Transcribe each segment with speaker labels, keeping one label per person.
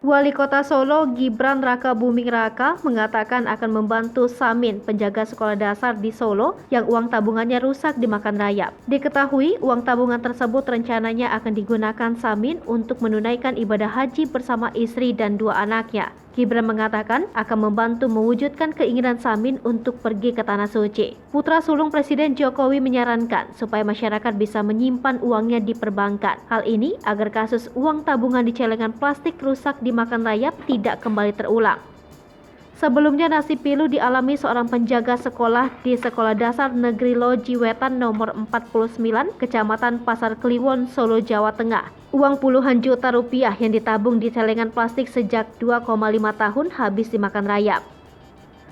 Speaker 1: Wali Kota Solo Gibran Rakabuming Raka mengatakan akan membantu Samin, penjaga sekolah dasar di Solo yang uang tabungannya rusak dimakan rayap. Diketahui uang tabungan tersebut rencananya akan digunakan Samin untuk menunaikan ibadah haji bersama istri dan 2 anaknya. Gibran mengatakan akan membantu mewujudkan keinginan Samin untuk pergi ke Tanah Suci. Putra sulung Presiden Jokowi menyarankan supaya masyarakat bisa menyimpan uangnya di perbankan. Hal ini agar kasus uang tabungan di celengan plastik rusak dimakan rayap tidak kembali terulang. Sebelumnya nasib pilu dialami seorang penjaga sekolah di Sekolah Dasar Negeri Loji Wetan nomor 49, Kecamatan Pasar Kliwon, Solo, Jawa Tengah. Uang puluhan juta rupiah yang ditabung di celengan plastik sejak 2,5 tahun habis dimakan rayap.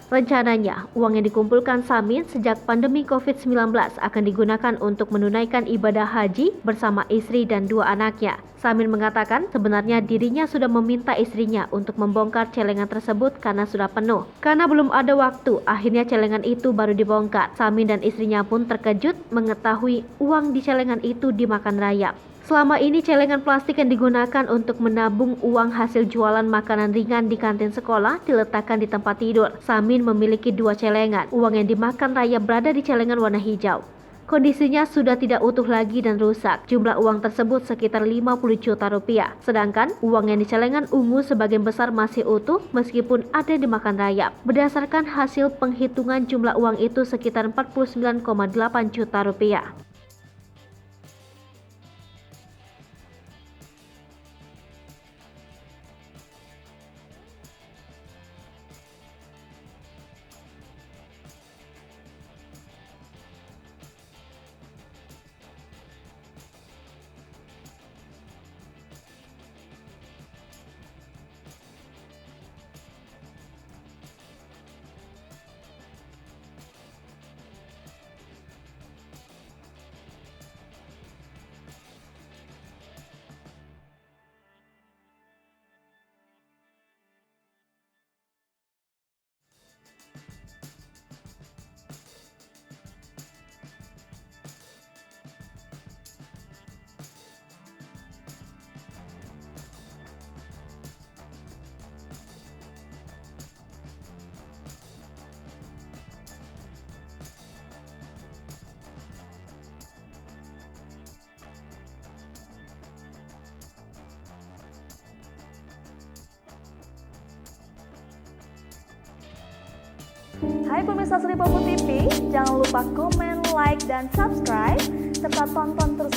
Speaker 1: Rencananya, uang yang dikumpulkan Samin sejak pandemi COVID-19 akan digunakan untuk menunaikan ibadah haji bersama istri dan 2 anaknya. Samin mengatakan sebenarnya dirinya sudah meminta istrinya untuk membongkar celengan tersebut karena sudah penuh. Karena belum ada waktu, akhirnya celengan itu baru dibongkar. Samin dan istrinya pun terkejut mengetahui uang di celengan itu dimakan rayap. Selama ini celengan plastik yang digunakan untuk menabung uang hasil jualan makanan ringan di kantin sekolah diletakkan di tempat tidur. Samin memiliki 2 celengan. Uang yang dimakan rayap berada di celengan warna hijau. Kondisinya sudah tidak utuh lagi dan rusak. Jumlah uang tersebut sekitar 50 juta rupiah. Sedangkan uang yang di celengan ungu sebagian besar masih utuh meskipun ada yang dimakan rayap. Berdasarkan hasil penghitungan jumlah uang itu sekitar 49,8 juta rupiah.
Speaker 2: Hai pemirsa Sri Popo TV, jangan lupa komen, like, dan subscribe, serta tonton terus